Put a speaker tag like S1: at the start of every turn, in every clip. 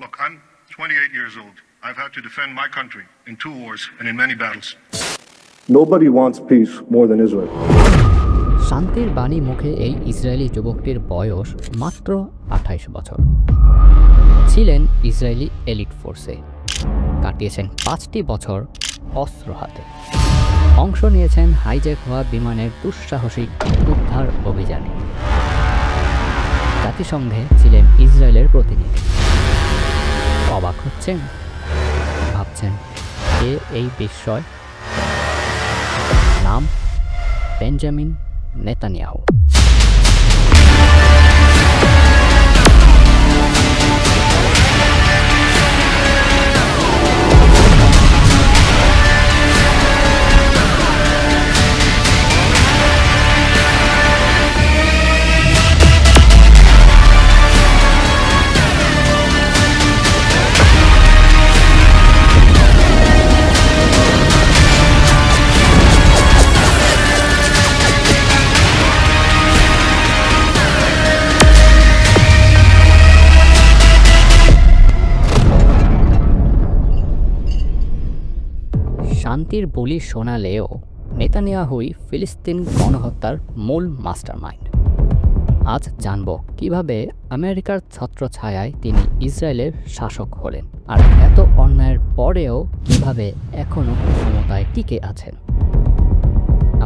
S1: Look, I'm 28 years old. I've had to defend my country in 2 wars and in many battles.
S2: Nobody wants peace more than Israel.
S3: শান্তির বাণী মুখে এই Israeli যুবকটির বয়স মাত্র 28 বছর। ছিলেন ইসরায়েলি এলিট ফোর্সে, কাটিয়েছেন 5টি বছর অস্ত্র হাতে, অংশ নিয়েছেন হাইজ্যাক হওয়া বিমানের দুঃসাহসিক উদ্ধার অভিযানে। জাতিসংঘে ছিলেন ইসরায়েলের প্রতিনিধি। অবাক হচ্ছেন? ভাবছেন কে এই বিস্ময়? নাম বেঞ্জামিন নেতানিয়াহু। শান্তির বলি শোনালেও নেতানিয়াহুই ফিলিস্তিন গণহত্যার মূল মাস্টারমাইন্ড। আজ জানব কিভাবে আমেরিকার ছত্রছায়ায় তিনি ইসরায়েলের শাসক হলেন, আর এত অন্যায়ের পরেও কিভাবে এখনও ক্ষমতায় টিকে আছেন।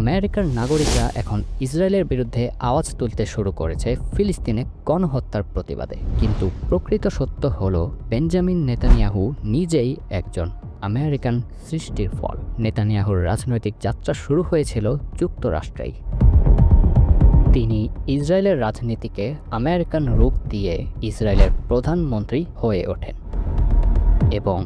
S3: আমেরিকার নাগরিকরা এখন ইসরায়েলের বিরুদ্ধে আওয়াজ তুলতে শুরু করেছে ফিলিস্তিনে গণহত্যার প্রতিবাদে, কিন্তু প্রকৃত সত্য হল বেঞ্জামিন নেতানিয়াহু নিজেই একজন আমেরিকান সৃষ্টির ফল। নেতানিয়াহুর রাজনৈতিক যাত্রা শুরু হয়েছিল যুক্তরাষ্ট্রেই। তিনি ইসরায়েলের রাজনীতিকে আমেরিকান রূপ দিয়ে ইসরায়েলের প্রধানমন্ত্রী হয়ে ওঠেন, এবং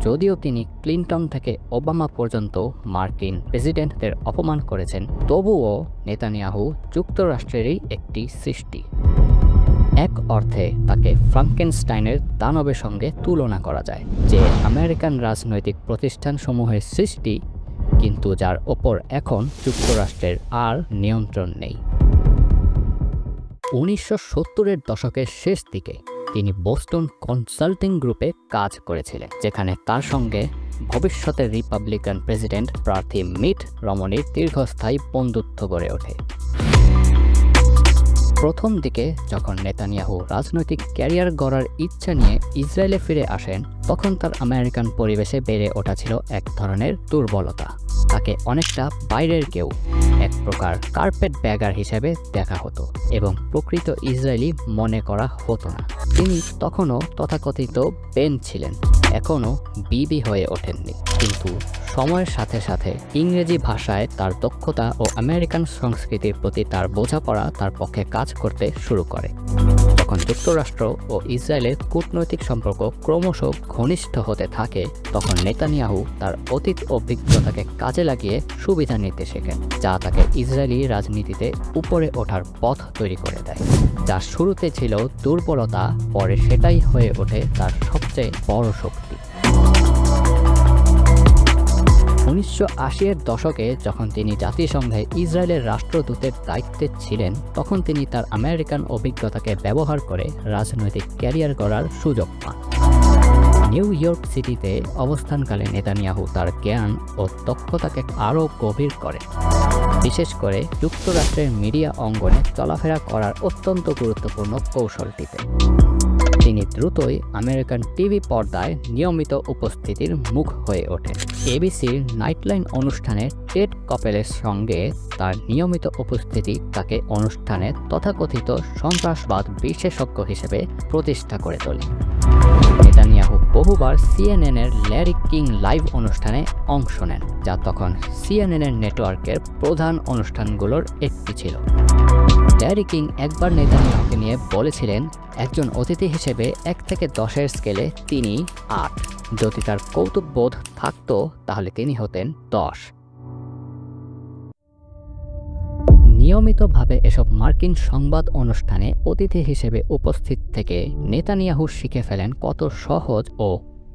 S3: যদিও তিনি ক্লিনটন থেকে ওবামা পর্যন্ত মার্কিন প্রেসিডেন্টদের অপমান করেছেন, তবুও নেতানিয়াহু যুক্তরাষ্ট্রেরই একটি সৃষ্টি। এক অর্থে তাকে ফ্রাঙ্কেনস্টাইনের দানবের সঙ্গে তুলনা করা যায়, যে আমেরিকান রাজনৈতিক প্রতিষ্ঠানসমূহের সৃষ্টি, কিন্তু যার ওপর এখন যুক্তরাষ্ট্রের আর নিয়ন্ত্রণ নেই। 1970-এর দশকের শেষ দিকে তিনি বোস্টন কনসাল্টিং গ্রুপে কাজ করেছিলেন, যেখানে তার সঙ্গে ভবিষ্যতের রিপাবলিকান প্রেসিডেন্ট প্রার্থী মিট রমনির দীর্ঘস্থায়ী বন্ধুত্ব গড়ে ওঠে। প্রথম দিকে যখন নেতানিয়াহু রাজনৈতিক ক্যারিয়ার গড়ার ইচ্ছা নিয়ে ইসরায়েলে ফিরে আসেন, তখন তার আমেরিকান পরিবেশে বেড়ে ওঠা ছিল এক ধরনের দুর্বলতা। তাকে অনেকটা বাইরের কেউ, এক প্রকার কার্পেট ব্যাগার হিসেবে দেখা হতো এবং প্রকৃত ইসরায়েলি মনে করা হতো না। তিনি তখনও তথাকথিত বেন ছিলেন, এখনও বিবি হয়ে ওঠেননি, কিন্তু সময়ের সাথে সাথে ইংরেজি ভাষায় তার দক্ষতা ও আমেরিকান সংস্কৃতির প্রতি তার বোঝাপড়া তার পক্ষে কাজ করতে শুরু করে। যখন যুক্তরাষ্ট্র ও ইসরায়েলের কূটনৈতিক সম্পর্ক ক্রমশ ঘনিষ্ঠ হতে থাকে, তখন নেতানিয়াহু তার অতীত অভিজ্ঞতাকে কাজে লাগিয়ে সুবিধা নিতে শেখেন, যা তাকে ইসরায়েলি রাজনীতিতে উপরে ওঠার পথ তৈরি করে দেয়। যা শুরুতে ছিল দুর্বলতা, পরে সেটাই হয়ে ওঠে তার সবচেয়ে বড় শক্তি। 1980-এর দশকে যখন তিনি জাতিসংঘে ইসরায়েলের রাষ্ট্রদূতের দায়িত্বে ছিলেন, তখন তিনি তার আমেরিকান অভিজ্ঞতাকে ব্যবহার করে রাজনৈতিক ক্যারিয়ার গড়ার সুযোগ পান। নিউ ইয়র্ক সিটিতে অবস্থানকালে নেতানিয়াহু তার জ্ঞান ও দক্ষতাকে আরও গভীর করেন, বিশেষ করে যুক্তরাষ্ট্রের মিডিয়া অঙ্গনে চলাফেরা করার অত্যন্ত গুরুত্বপূর্ণ কৌশলটিতে। তিনি দ্রুতই আমেরিকান টিভি পর্দায় নিয়মিত উপস্থিতির মুখ হয়ে ওঠেন। এবিসির নাইটলাইন অনুষ্ঠানে টেড কপেলের সঙ্গে তার নিয়মিত উপস্থিতি তাকে অনুষ্ঠানে তথাকথিত সন্ত্রাসবাদ বিশেষজ্ঞ হিসেবে প্রতিষ্ঠা করে তোলে। নেতানিয়াহু বহুবার সিএনএনের ল্যারি কিং লাইভ অনুষ্ঠানে অংশ নেন, যা তখন সিএনএনের নেটওয়ার্কের প্রধান অনুষ্ঠানগুলোর একটি ছিল। ল্যারি কিং একবার নেতানিয়াহুকে নিয়ে বলেছিলেন, একজন অতিথি হিসেবে 1 থেকে 10-এর স্কেলে তিনি 8। যদি তার কৌতুকবোধ থাকতো তাহলে তিনি হতেন 10। নিয়মিতভাবে এসব মার্কিন সংবাদ অনুষ্ঠানে অতিথি হিসেবে উপস্থিত থেকে নেতানিয়াহু শিখে ফেলেন কত সহজ ও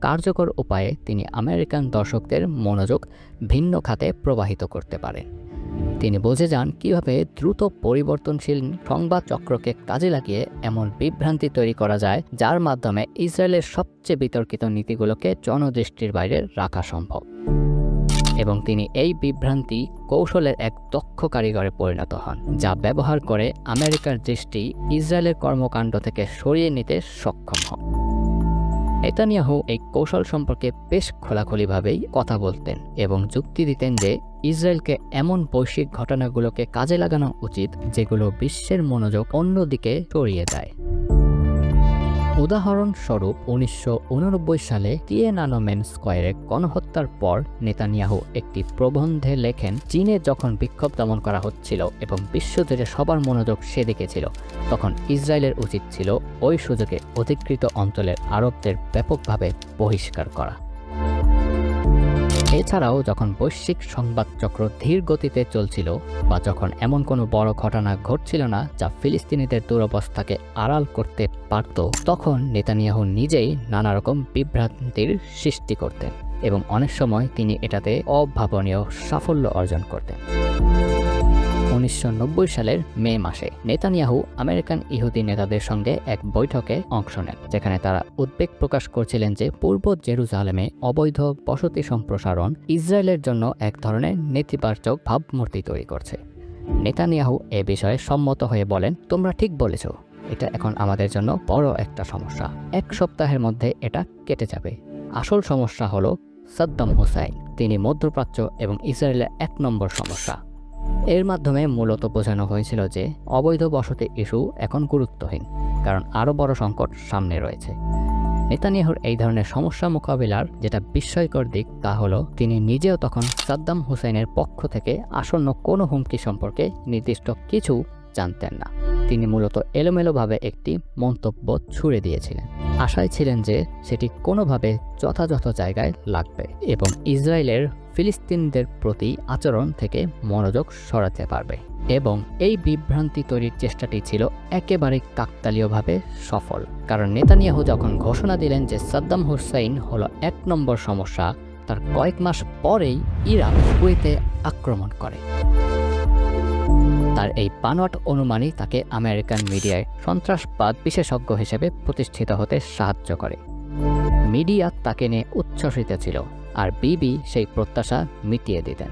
S3: কার্যকর উপায়ে তিনি আমেরিকান দর্শকদের মনোযোগ ভিন্ন খাতে প্রবাহিত করতে পারেন। তিনি বুঝে যান কিভাবে দ্রুত পরিবর্তনশীল সংবাদ চক্রকে কাজে লাগিয়ে এমন বিভ্রান্তি তৈরি করা যায় যার মাধ্যমে ইসরায়েলের সবচেয়ে বিতর্কিত নীতিগুলোকে জনদৃষ্টির বাইরে রাখা সম্ভব। এবং তিনি এই বিভ্রান্তি কৌশলের এক দক্ষ কারিগরে পরিণত হন, যা ব্যবহার করে আমেরিকার দৃষ্টি ইসরায়েলের কর্মকাণ্ড থেকে সরিয়ে নিতে সক্ষম হন। নেতানিয়াহু এই কৌশল সম্পর্কে বেশ খোলাখুলিভাবেই কথা বলতেন এবং যুক্তি দিতেন যে ইসরায়েলকে এমন বৈশ্বিক ঘটনাগুলোকে কাজে লাগানো উচিত যেগুলো বিশ্বের মনোযোগ অন্যদিকে সরিয়ে দেয়। উদাহরণস্বরূপ 1989 সালে তিয়েনানমেন স্কয়ারে গণহত্যার পর নেতানিয়াহু একটি প্রবন্ধে লেখেন, চীনে যখন বিক্ষোভ দমন করা হচ্ছিল এবং বিশ্বজুড়ে সবার মনোযোগ সেদিকে ছিল, তখন ইসরায়েলের উচিত ছিল ওই সুযোগে অধিকৃত অঞ্চলের আরবদের ব্যাপকভাবে বহিষ্কার করা। এছাড়াও যখন বৈশ্বিক সংবাদচক্র ধীর গতিতে চলছিল বা যখন এমন কোনো বড় ঘটনা ঘটছিল না যা ফিলিস্তিনিদের দুরবস্থাকে আড়াল করতে পারত, তখন নেতানিয়াহু নিজেই নানা রকম বিভ্রান্তির সৃষ্টি করতেন এবং অনেক সময় তিনি এটাতে অভাবনীয় সাফল্য অর্জন করতেন। 1990 সালের মে মাসে নেতানিয়াহু আমেরিকান ইহুদি নেতাদের সঙ্গে এক বৈঠকে অংশ নেন, যেখানে তারা উদ্বেগ প্রকাশ করছিলেন যে পূর্ব জেরুজালেমে অবৈধ বসতি সম্প্রসারণ ইসরায়েলের জন্য এক ধরনের নেতিবাচক ভাবমূর্তি তৈরি করছে। নেতানিয়াহু এ বিষয়ে সম্মত হয়ে বলেন, তোমরা ঠিক বলেছ, এটা এখন আমাদের জন্য বড় একটা সমস্যা। 1 সপ্তাহের মধ্যে এটা কেটে যাবে। আসল সমস্যা হলো সাদ্দাম হুসাইন। তিনি মধ্যপ্রাচ্য এবং ইসরায়েলের 1 নম্বর সমস্যা। এর মাধ্যমে মূলত বোঝানো হয়েছিল যে অবৈধ বসতি ইস্যু এখন গুরুত্বহীন, কারণ আরও বড় সংকট সামনে রয়েছে। নেতানিয়াহুর এই ধরনের সমস্যা মোকাবিলার যেটা বিস্ময়কর দিক তা হলো তিনি নিজেও তখন সাদ্দাম হুসাইনের পক্ষ থেকে আসন্ন কোনো হুমকি সম্পর্কে নির্দিষ্ট কিছু জানতেন না। তিনি মূলত এলোমেলোভাবে একটি মন্তব্য ছুড়ে দিয়েছিলেন, আশায় ছিলেন যে সেটি কোনোভাবে যথাযথ জায়গায় লাগবে এবং ইসরায়েলের ফিলিস্তিনিদের প্রতি আচরণ থেকে মনোযোগ সরাতে পারবে। এবং এই বিভ্রান্তি তৈরির চেষ্টাটি ছিল একেবারে কাকতালীয়ভাবে সফল, কারণ নেতানিয়াহু যখন ঘোষণা দিলেন যে সাদ্দাম হুসাইন হলো 1 নম্বর সমস্যা, তার কয়েক মাস পরেই ইরান কুয়েতে আক্রমণ করে। তার এই বানোয়াট অনুমানই তাকে আমেরিকান মিডিয়ায় সন্ত্রাসবাদ বিশেষজ্ঞ হিসেবে প্রতিষ্ঠিত হতে সাহায্য করে। মিডিয়া তাকে নিয়ে উচ্ছ্বসিত ছিল, আর বিবি সেই প্রত্যাশা মিটিয়ে দিতেন।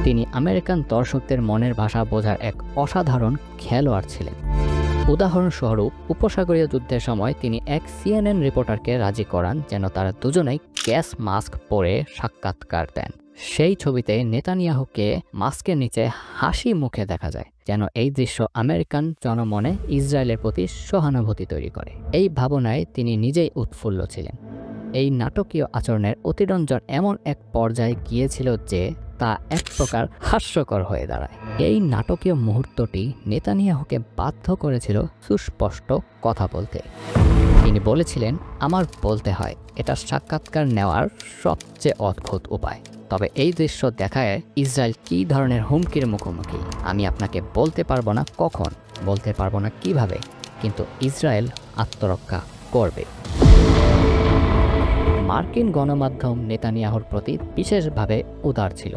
S3: তিনি আমেরিকান দর্শকদের মনের ভাষা বোঝার এক অসাধারণ খেলোয়াড় ছিলেন। উদাহরণস্বরূপ, উপসাগরীয় যুদ্ধের সময় তিনি এক CNN রিপোর্টারকে রাজি করান যেন তারা দুজনেই গ্যাস মাস্ক পরে সাক্ষাৎকার দেন। সেই ছবিতে নেতানিয়াহুকে মাস্কের নিচে হাসি মুখে দেখা যায়, যেন এই দৃশ্য আমেরিকান জনমনে ইসরায়েলের প্রতি সহানুভূতি তৈরি করে। এই ভাবনায় তিনি নিজেই উৎফুল্ল ছিলেন। এই নাটকীয় আচরণের অতিরঞ্জন এমন এক পর্যায়ে গিয়েছিল যে তা এক প্রকার হাস্যকর হয়ে দাঁড়ায়। এই নাটকীয় মুহূর্তটি নেতানিয়াহুকে বাধ্য করেছিল সুস্পষ্ট কথা বলতে। তিনি বলেছিলেন, আমার বলতে হয় এটা সাক্ষাৎকার নেওয়ার সবচেয়ে অদ্ভুত উপায়, তবে এই দৃশ্য দেখায় ইসরায়েল কী ধরনের হুমকির মুখোমুখি আমি আপনাকে বলতে পারবো না কখন, বলতে পারবো না কিভাবে, কিন্তু ইসরায়েল আত্মরক্ষা করবে। মার্কিন গণমাধ্যম নেতানিয়াহুর প্রতি বিশেষভাবে উদার ছিল,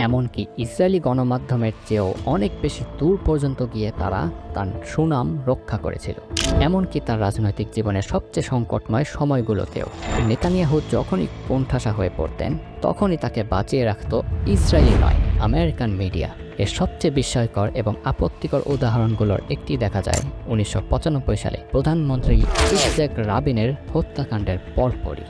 S3: এমনকি ইসরায়েলি গণমাধ্যমের চেয়েও অনেক বেশি দূর পর্যন্ত গিয়ে তারা তার সুনাম রক্ষা করেছিল, এমনকি তার রাজনৈতিক জীবনের সবচেয়ে সংকটময় সময়গুলোতেও। নেতানিয়াহু যখনই কোণঠাসা হয়ে পড়তেন তখনই তাকে বাঁচিয়ে রাখত ইসরায়েলি নয়, আমেরিকান মিডিয়া। এর সবচেয়ে বিস্ময়কর এবং আপত্তিকর উদাহরণগুলোর একটি দেখা যায় 1995 সালে প্রধানমন্ত্রী ইৎসাক রাবিনের হত্যাকাণ্ডের পরপরই।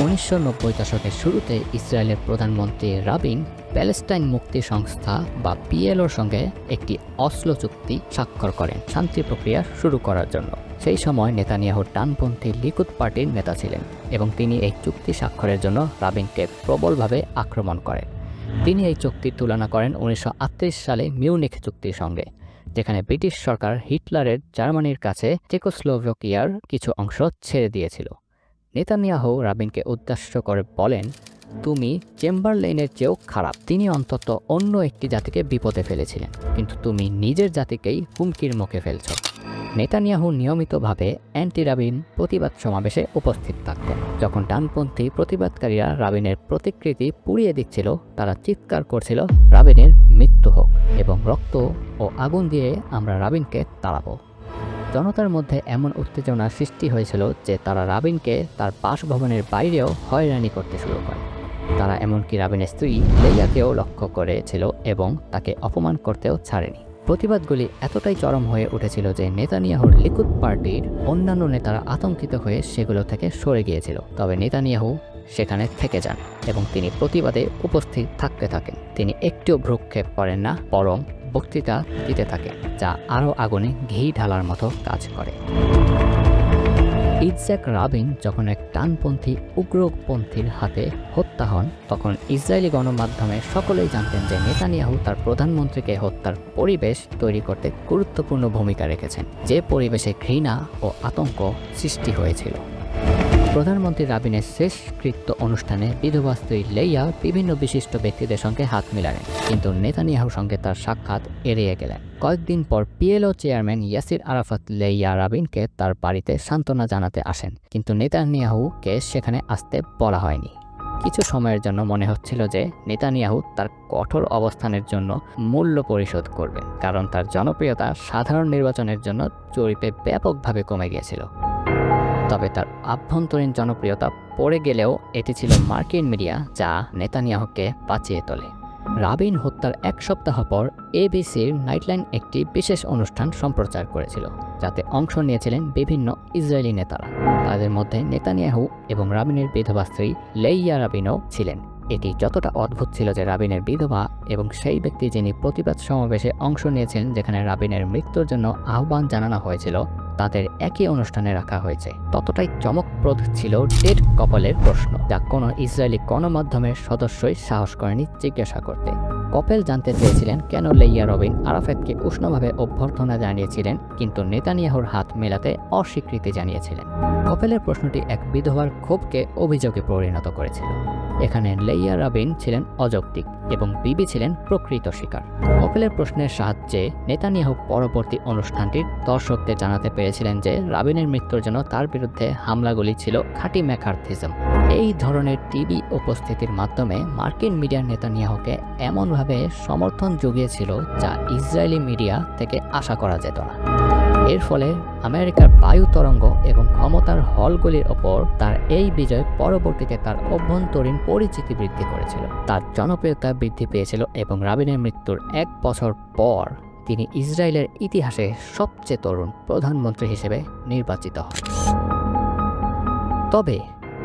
S3: 1990 দশকের শুরুতে ইসরায়েলের প্রধানমন্ত্রী রাবিন প্যালেস্টাইন মুক্তি সংস্থা বা PLOর সঙ্গে একটি অসলো চুক্তি স্বাক্ষর করেন শান্তি প্রক্রিয়া শুরু করার জন্য। সেই সময় নেতানিয়াহু ডানপন্থী লিকুদ পার্টির নেতা ছিলেন এবং তিনি এই চুক্তি স্বাক্ষরের জন্য রাবিনকে প্রবলভাবে আক্রমণ করেন। তিনি এই চুক্তির তুলনা করেন 1938 সালে মিউনিখ চুক্তির সঙ্গে, যেখানে ব্রিটিশ সরকার হিটলারের জার্মানির কাছে চেকোস্লোভাকিয়ার কিছু অংশ ছেড়ে দিয়েছিল। নেতানিয়াহু রাবিনকে উদ্দেশ্য করে বলেন, তুমি চেম্বারলেনের চেয়েও খারাপ। তিনি অন্তত অন্য একটি জাতিকে বিপদে ফেলেছিলেন, কিন্তু তুমি নিজের জাতিকেই হুমকির মুখে ফেলছ। নেতানিয়াহু নিয়মিতভাবে অ্যান্টি রাবিন প্রতিবাদ সমাবেশে উপস্থিত থাকতেন। যখন ডানপন্থী প্রতিবাদকারীরা রাবিনের প্রতিকৃতি পুড়িয়ে দিচ্ছিল, তারা চিৎকার করছিল, রাবিনের মৃত্যু হোক এবং রক্ত ও আগুন দিয়ে আমরা রাবিনকে তাড়াবো। জনতার মধ্যে এমন উত্তেজনা সৃষ্টি হয়েছিল যে তারা রাবিনকে তার বাসভবনের বাইরেও হয়রানি করতে শুরু করে। তারা এমনকি রাবিনের স্ত্রী লেইয়াকেও লক্ষ্য করেছিল এবং তাকে অপমান করতেও ছাড়েনি। প্রতিবাদগুলি এতটাই চরম হয়ে উঠেছিল যে নেতানিয়াহুর লিকুদ পার্টির অন্যান্য নেতারা আতঙ্কিত হয়ে সেগুলো থেকে সরে গিয়েছিল। তবে নেতানিয়াহু সেখানে থেকে যান এবং তিনি প্রতিবাদে উপস্থিত থাকতে থাকেন। তিনি একটিও ভ্রুক্ষেপ করেন না, বরং বক্তৃতা দিতে থাকেন, যা আরও আগুনে ঘি ঢালার মতো কাজ করে। ইৎজাক রাবিন যখন এক ডানপন্থী উগ্রপন্থীর হাতে হত্যা হন, তখন ইসরায়েলি গণমাধ্যমে সকলেই জানতেন যে নেতানিয়াহু তার প্রধানমন্ত্রীকে হত্যার পরিবেশ তৈরি করতে গুরুত্বপূর্ণ ভূমিকা রেখেছেন, যে পরিবেশে ঘৃণা ও আতঙ্ক সৃষ্টি হয়েছিল। প্রধানমন্ত্রী রাবিনের শেষকৃত্য অনুষ্ঠানে বিধবা স্ত্রী লেইয়া বিভিন্ন বিশিষ্ট ব্যক্তিদের সঙ্গে হাত মিলালেন, কিন্তু নেতানিয়াহুর সঙ্গে তার সাক্ষাৎ এড়িয়ে গেলেন। কয়েকদিন পর পিএলও চেয়ারম্যান ইয়াসির আরাফাত লেইয়া রাবিনকে তার বাড়িতে সান্ত্বনা জানাতে আসেন, কিন্তু নেতানিয়াহুকে সেখানে আসতে বলা হয়নি। কিছু সময়ের জন্য মনে হচ্ছিল যে নেতানিয়াহু তার কঠোর অবস্থানের জন্য মূল্য পরিশোধ করবেন, কারণ তার জনপ্রিয়তা সাধারণ নির্বাচনের জন্য জরিপে ব্যাপকভাবে কমে গিয়েছিল। তবে তার আভ্যন্তরীণ জনপ্রিয়তা পড়ে গেলেও এটি ছিল মার্কিন মিডিয়া যা নেতানিয়াহুকে বাঁচিয়ে তোলে। রাবিন হত্যার এক সপ্তাহ পর এবিসির নাইটলাইন একটি বিশেষ অনুষ্ঠান সম্প্রচার করেছিল, যাতে অংশ নিয়েছিলেন বিভিন্ন ইসরায়েলি নেতারা। তাদের মধ্যে নেতানিয়াহু এবং রাবিনের বিধবা স্ত্রী লেইয়া রাবিনও ছিলেন। এটি যতটা অদ্ভুত ছিল যে রাবিনের বিধবা এবং সেই ব্যক্তি যিনি প্রতিবাদ সমাবেশে অংশ নিয়েছিলেন যেখানে রাবিনের মৃত্যুর জন্য আহ্বান জানানো হয়েছিল, তাদের একই অনুষ্ঠানে রাখা হয়েছে, ততটাই চমকপ্রদ ছিল টেড কপেলের প্রশ্ন, যা কোনো ইসরায়েলি গণমাধ্যমের সদস্যই সাহস করেনি জিজ্ঞাসা করতে। কপেল জানতে চেয়েছিলেন কেন লেইয়া রাবিন আরাফাতকে উষ্ণভাবে অভ্যর্থনা জানিয়েছিলেন কিন্তু নেতানিয়াহুর হাত মেলাতে অস্বীকৃতি জানিয়েছিলেন। কপেলের প্রশ্নটি এক বিধবার ক্ষোভকে অভিযোগে পরিণত করেছিল। এখানে লেইয়া রাবিন ছিলেন অযৌক্তিক এবং বিবি ছিলেন প্রকৃত শিকার। কপেলের প্রশ্নের সাহায্যে নেতানিয়াহু পরবর্তী অনুষ্ঠানটির দর্শকদের জানাতে পেরেছিলেন যে রাবিনের মৃত্যুর জন্য তার বিরুদ্ধে হামলাগুলি ছিল খাঁটি ম্যাকার্থিজম। এই ধরনের টিভি উপস্থিতির মাধ্যমে মার্কিন মিডিয়া নেতানিয়াহুকে এমনভাবে সমর্থন জুগিয়েছিল যা ইসরায়েলি মিডিয়া থেকে আশা করা যেত না। এর ফলে আমেরিকার বায়ু তরঙ্গ এবং ক্ষমতার হলগুলির ওপর তার এই বিজয় পরবর্তীতে তার অভ্যন্তরীণ পরিচিতি বৃদ্ধি করেছিল। তার জনপ্রিয়তা বৃদ্ধি পেয়েছিল এবং রাবিনের মৃত্যুর 1 বছর পর তিনি ইসরায়েলের ইতিহাসে সবচেয়ে তরুণ প্রধানমন্ত্রী হিসেবে নির্বাচিত হন। তবে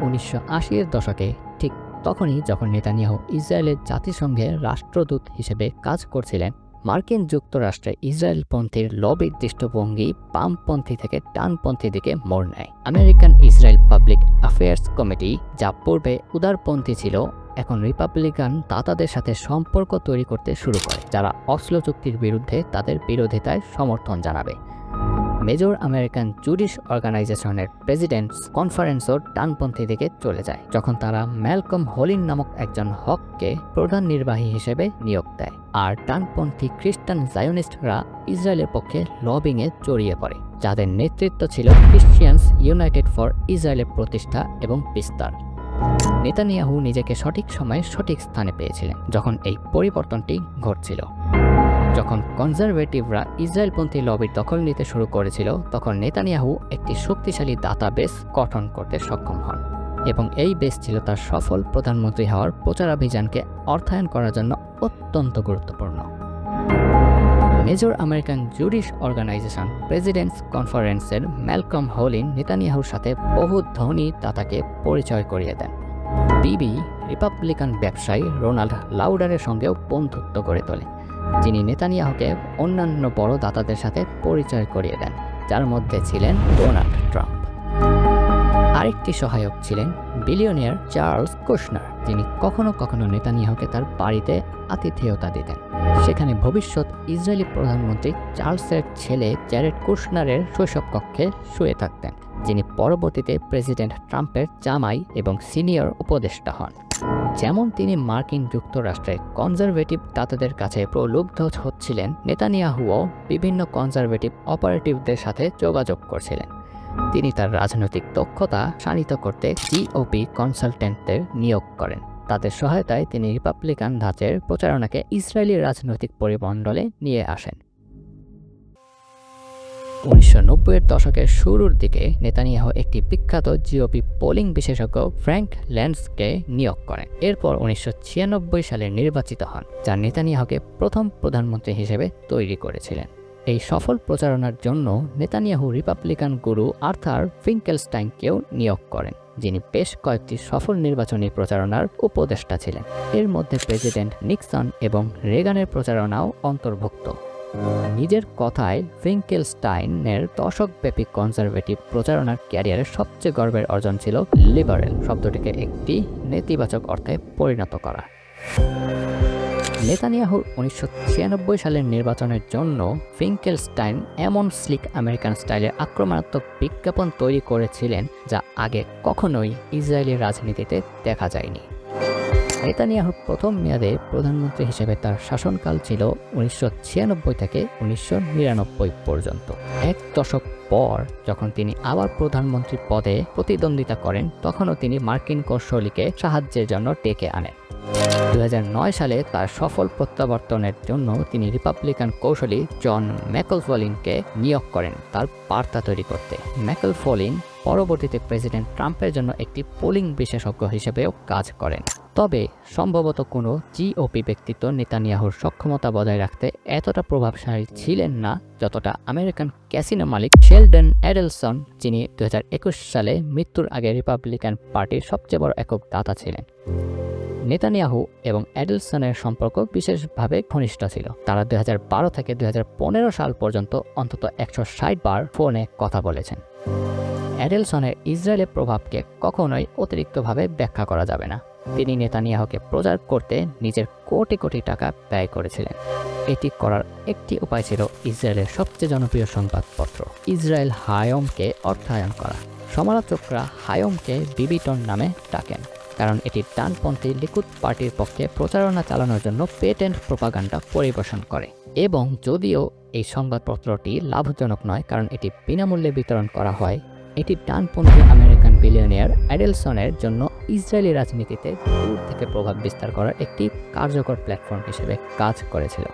S3: 1980-এর দশকে ঠিক তখনই যখন নেতানিয়াহু ইসরায়েলের জাতিসংঘের রাষ্ট্রদূত হিসেবে কাজ করছিলেন, মার্কিন যুক্তরাষ্ট্রে ইসরায়েলপন্থীর লবির দৃষ্টিভঙ্গি বামপন্থী থেকে ডানপন্থী দিকে মোড় নেয়। American Israel public affairs committee, যা পূর্বে উদারপন্থী ছিল, এখন রিপাবলিকান দাতাদের সাথে সম্পর্ক তৈরি করতে শুরু করে, যারা অসলো চুক্তির বিরুদ্ধে তাদের বিরোধিতায় সমর্থন জানাবে। মেজর আমেরিকান জুডিশ অর্গানাইজেশনের প্রেসিডেন্টস কনফারেন্সও ডানপন্থী দিকে চলে যায় যখন তারা ম্যালকম হোলিন নামক একজন হককে প্রধান নির্বাহী হিসেবে নিয়োগ দেয়, আর ডানপন্থী খ্রিস্টান জায়োনিস্টরা ইসরায়েলের পক্ষে লবিংয়ে জড়িয়ে পড়ে, যাদের নেতৃত্ব ছিল ক্রিশ্চিয়ানস ইউনাইটেড ফর ইসরায়েলের প্রতিষ্ঠা এবং বিস্তার। নেতানিয়াহু নিজেকে সঠিক সময়ে সঠিক স্থানে পেয়েছিলেন যখন এই পরিবর্তনটি ঘটছিল। যখন কনজারভেটিভরা ইসরায়েলপন্থী লবির দখল নিতে শুরু করেছিল, তখন নেতানিয়াহু একটি শক্তিশালী দাতাবেস গঠন করতে সক্ষম হন এবং এই বেস ছিল তার সফল প্রধানমন্ত্রী হওয়ার প্রচারাভিযানকে অর্থায়ন করার জন্য অত্যন্ত গুরুত্বপূর্ণ। মেজর আমেরিকান জুডিশ অর্গানাইজেশন প্রেসিডেন্টস কনফারেন্সের ম্যালকম হোলিন নেতানিয়াহুর সাথে বহু ধনী দাতাকে পরিচয় করিয়ে দেন। বিবি রিপাবলিকান ব্যবসায়ী রোনাল্ড লাউডারের সঙ্গেও বন্ধুত্ব গড়ে তোলে, যিনি নেতানিয়াহুকে অন্যান্য বড় দাতাদের সাথে পরিচয় করিয়ে দেন, যার মধ্যে ছিলেন ডোনাল্ড ট্রাম্প। আরেকটি সহায়ক ছিলেন বিলিয়নিয়ার চার্লস কুশনার, যিনি কখনো কখনো নেতানিয়াহুকে তার বাড়িতে আতিথেয়তা দিতেন। সেখানে ভবিষ্যৎ ইসরায়েলি প্রধানমন্ত্রী চার্লসের ছেলে জ্যারেড কুশনারের শৈশব কক্ষে শুয়ে থাকতেন, যিনি পরবর্তীতে প্রেসিডেন্ট ট্রাম্পের জামাই এবং সিনিয়র উপদেষ্টা হন। যেমন তিনি মার্কিন যুক্তরাষ্ট্রের কনজারভেটিভ দাতাদের কাছে প্রলুব্ধ হচ্ছিলেন, নেতানিয়াহুও বিভিন্ন কনজারভেটিভ অপারেটিভদের সাথে যোগাযোগ করছিলেন। তিনি তার রাজনৈতিক দক্ষতা শানিত করতে জিওপি কনসালটেন্টদের নিয়োগ করেন। তাদের সহায়তায় তিনি রিপাবলিকান ধাঁচের প্রচারণাকে ইসরায়েলি রাজনৈতিক পরিমণ্ডলে নিয়ে আসেন। 1990-এর দশকের শুরুর দিকে নেতানিয়াহু একটি বিখ্যাত জিওপি পোলিং বিশেষজ্ঞ ফ্র্যাঙ্ক ল্যান্ডসকে নিয়োগ করেন। এরপর 1996 সালে নির্বাচিত হন, যা নেতানিয়াহুকে প্রথম প্রধানমন্ত্রী হিসেবে তৈরি করেছিলেন। এই সফল প্রচারণার জন্য নেতানিয়াহু রিপাবলিকান গুরু আর্থার ফিঙ্কেলস্টাইনকেও নিয়োগ করেন, যিনি বেশ কয়েকটি সফল নির্বাচনী প্রচারণার উপদেষ্টা ছিলেন। এর মধ্যে প্রেসিডেন্ট নিক্সন এবং রেগানের প্রচারণাও অন্তর্ভুক্ত। নিজের কথায় ফিঙ্কেলস্টাইনের দশকব্যাপী কনজারভেটিভ প্রচারণার ক্যারিয়ারের সবচেয়ে গর্বের অর্জন ছিল লিবারেল শব্দটিকে একটি নেতিবাচক অর্থে পরিণত করা। নেতানিয়াহুর 1996 সালের নির্বাচনের জন্য ফিঙ্কেলস্টাইন এমন স্লিক আমেরিকান স্টাইলের আক্রমণাত্মক বিজ্ঞাপন তৈরি করেছিলেন যা আগে কখনোই ইসরায়েলি রাজনীতিতে দেখা যায়নি। নেতানিয়াহুর প্রথম মেয়াদে প্রধানমন্ত্রী হিসেবে তার শাসনকাল ছিল 1996 থেকে 1999 পর্যন্ত। এক দশক পর যখন তিনি আবার প্রধানমন্ত্রী পদে প্রতিদ্বন্দ্বিতা করেন, তখনও তিনি মার্কিন কৌশলীকে সাহায্যের জন্য ডেকে আনেন। 2009 সালে তার সফল প্রত্যাবর্তনের জন্য তিনি রিপাবলিকান কৌশলী জন ম্যাকলফলিনকে নিয়োগ করেন তার বার্তা তৈরি করতে। ম্যাকলফলিন পরবর্তীতে প্রেসিডেন্ট ট্রাম্পের জন্য একটি পোলিং বিশেষজ্ঞ হিসেবেও কাজ করেন। তবে সম্ভবত কোনো জিওপি ব্যক্তিত্ব নেতানিয়াহুর সক্ষমতা বজায় রাখতে এতটা প্রভাবশালী ছিলেন না যতটা আমেরিকান ক্যাসিনো মালিক শেলডন অ্যাডেলসন, যিনি 2021 সালে মৃত্যুর আগে রিপাবলিকান পার্টির সবচেয়ে বড় একক দাতা ছিলেন। নেতানিয়াহু এবং অ্যাডেলসনের সম্পর্ক বিশেষভাবে ঘনিষ্ঠ ছিল। তারা 2012 থেকে 2015 সাল পর্যন্ত অন্তত 160 বার ফোনে কথা বলেছেন। অ্যাডেলসনের ইসরায়েলের প্রভাবকে কখনোই অতিরিক্তভাবে ব্যাখ্যা করা যাবে না। তিনি নেতানিয়াহুকে প্রচার করতে নিজের কোটি কোটি টাকা ব্যয় করেছিলেন। এটি করার একটি উপায় ছিল ইসরায়েলের সবচেয়ে জনপ্রিয় সংবাদপত্র ইসরায়েল হায়মকে অর্থায়ন করা। সমালোচকরা হায়মকে বিবিটন নামে ডাকেন, কারণ এটি ডানপন্থী লিকুদ পার্টির পক্ষে প্রচারণা চালানোর জন্য পেটেন্ট প্রোপাগান্ডা পরিবেশন করে। এবং যদিও এই সংবাদপত্রটি লাভজনক নয় কারণ এটি বিনামূল্যে বিতরণ করা হয়, এটি ডানপন্থী আমেরিকান বিলিয়নিয়ার অ্যাডেলসনের জন্য ইসরায়েলি রাজনীতিতে দূর থেকে প্রভাব বিস্তার করার একটি কার্যকর প্ল্যাটফর্ম হিসেবে কাজ করেছিল।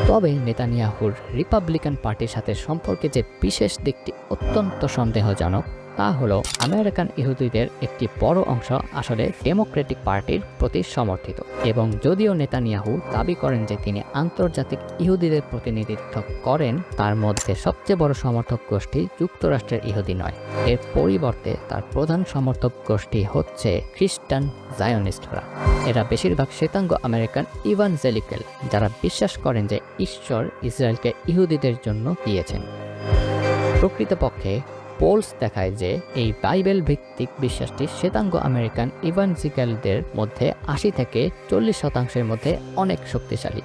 S3: তবে নেতানিয়াহুর রিপাবলিকান পার্টির সাথে সম্পর্কে যে বিশেষ দিকটি অত্যন্ত সন্দেহজনক তা হলো আমেরিকান ইহুদিদের একটি বড় অংশ আসলে ডেমোক্রেটিক পার্টির প্রতি সমর্থিত। এবং যদিও নেতানিয়াহু দাবি করেন যে তিনি আন্তর্জাতিক ইহুদিদের প্রতিনিধিত্ব করেন, তার মধ্যে সবচেয়ে বড় সমর্থক গোষ্ঠী যুক্তরাষ্ট্রের ইহুদি নয়। এর পরিবর্তে তার প্রধান সমর্থক গোষ্ঠী হচ্ছে খ্রিস্টান জায়নিস্টরা। এরা বেশিরভাগ শ্বেতাঙ্গ আমেরিকান ইভানজেলিক্যাল, যারা বিশ্বাস করেন যে ঈশ্বর ইসরায়েলকে ইহুদিদের জন্য দিয়েছেন। প্রকৃতপক্ষে পোলস দেখায় যে এই বাইবেল ভিত্তিক বিশ্বাসটি শ্বেতাঙ্গ আমেরিকান ইভানজেলিক্যালদের মধ্যে 80 থেকে 40% মধ্যে অনেক শক্তিশালী।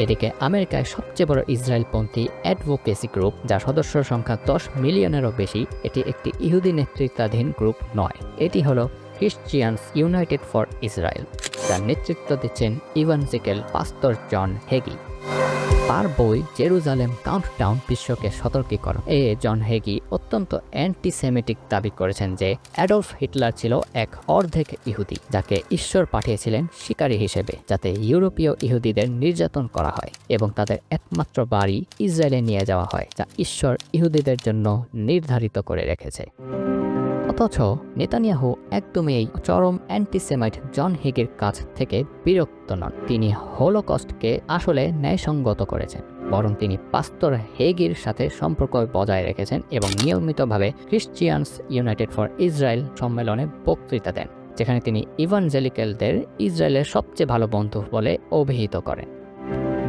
S3: এদিকে আমেরিকায় সবচেয়ে বড় ইসরায়েলপন্থী অ্যাডভোকেসি গ্রুপ, যার সদস্য সংখ্যা 10 মিলিয়নেরও বেশি, এটি একটি ইহুদি নেতৃত্বাধীন গ্রুপ নয়। এটি হলো ক্রিশ্চিয়ানস ইউনাইটেড ফর ইসরায়েল, যার নেতৃত্ব দিচ্ছেন ইভানজেলিক্যাল পাস্টর জন হেগি। তার বই জেরুজালেম কাউন্টডাউন বিশ্বকে সতর্কীকরণ জন হেগি অত্যন্ত অ্যান্টিসেমিটিক দাবি করেছেন যে অ্যাডলফ হিটলার ছিল এক অর্ধেক ইহুদি, যাকে ঈশ্বর পাঠিয়েছিলেন শিকারী হিসেবে, যাতে ইউরোপীয় ইহুদিদের নির্যাতন করা হয় এবং তাদের একমাত্র বাড়ি ইসরায়েলে নিয়ে যাওয়া হয়, যা ঈশ্বর ইহুদিদের জন্য নির্ধারিত করে রেখেছে। অথচ নেতানিয়াহু একদমই এই চরম অ্যান্টিসেমাইট জন হেগের কাছ থেকে বিরক্ত নন। তিনি হলোকস্টকে আসলে ন্যায়সঙ্গত করেছেন, বরং তিনি পাস্টর হেগির সাথে সম্পর্ক বজায় রেখেছেন এবং নিয়মিতভাবে ক্রিশ্চিয়ানস ইউনাইটেড ফর ইসরায়েল সম্মেলনে বক্তৃতা দেন, যেখানে তিনি ইভানজেলিক্যালদের ইসরায়েলের সবচেয়ে ভালো বন্ধু বলে অভিহিত করেন।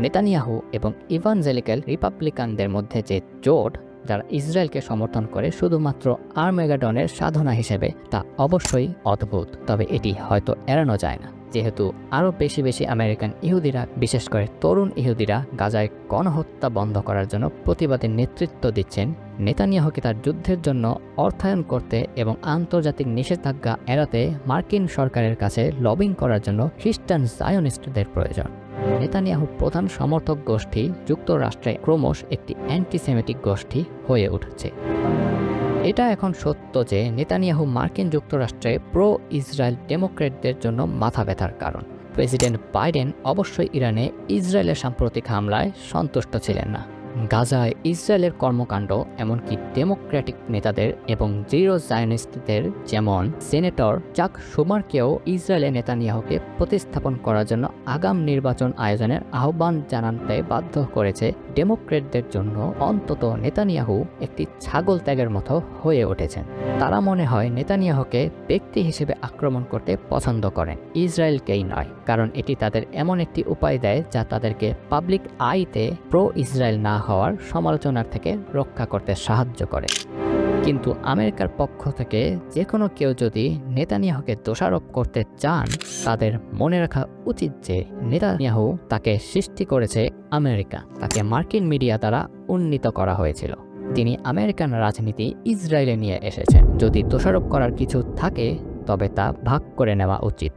S3: নেতানিয়াহু এবং ইভানজেলিক্যাল রিপাবলিকানদের মধ্যে যে জোট, যারা ইসরায়েলকে সমর্থন করে শুধুমাত্র আর্মেগাডনের সাধনা হিসেবে, তা অবশ্যই অদ্ভুত। তবে এটি হয়তো এড়ানো যায় না যেহেতু আরও বেশি বেশি আমেরিকান ইহুদিরা, বিশেষ করে তরুণ ইহুদিরা গাজায় গণহত্যা বন্ধ করার জন্য প্রতিবাদে নেতৃত্ব দিচ্ছেন, নেতানিয়াহুকে তার যুদ্ধের জন্য অর্থায়ন করতে এবং আন্তর্জাতিক নিষেধাজ্ঞা এড়াতে মার্কিন সরকারের কাছে লবিং করার জন্য খ্রিস্টান জায়নিস্টদের প্রয়োজন। নেতানিয়াহুর প্রধান সমর্থক গোষ্ঠী যুক্তরাষ্ট্রে ক্রমশ একটি অ্যান্টিসেমিটিক গোষ্ঠী হয়ে উঠছে। এটা এখন সত্য যে নেতানিয়াহু মার্কিন যুক্তরাষ্ট্রে প্রো ইসরায়েল ডেমোক্র্যাটদের জন্য মাথা ব্যথার কারণ। প্রেসিডেন্ট বাইডেন অবশ্যই ইরানে ইসরায়েলের সাম্প্রতিক হামলায় সন্তুষ্ট ছিলেন না। গাজায় ইসরায়েলের কর্মকাণ্ড এমনকি ডেমোক্র্যাটিক নেতাদের এবং দৃঢ় জায়নিস্টদের যেমন সেনেটর চাক শুমারকেও ইসরায়েলে নেতানিয়াহুকে প্রতিস্থাপন করার জন্য আগাম নির্বাচন আয়োজনের আহ্বান জানাতে বাধ্য করেছে। ডেমোক্র্যাটদের জন্য অন্তত নেতানিয়াহু একটি ছাগল ত্যাগের মতো হয়ে উঠেছেন। তারা মনে হয় নেতানিয়াহুকে ব্যক্তি হিসেবে আক্রমণ করতে পছন্দ করেন, ইসরায়েলকেই নয়, কারণ এটি তাদের এমন একটি উপায় দেয় যা তাদেরকে পাবলিক আইতে প্রো ইসরায়েল না হওয়ার সমালোচনার থেকে রক্ষা করতে সাহায্য করে। কিন্তু আমেরিকার পক্ষ থেকে যে কোনো কেউ যদি নেতানিয়াহুকে দোষারোপ করতে চান, তাদের মনে রাখা উচিত যে নেতানিয়াহু তাকে সৃষ্টি করেছে আমেরিকা, তাকে মার্কিন মিডিয়া দ্বারা উন্নীত করা হয়েছিল। তিনি আমেরিকান রাজনীতি ইসরায়েলে নিয়ে এসেছেন। যদি দোষারোপ করার কিছু থাকে তবে তা ভাগ করে নেওয়া উচিত।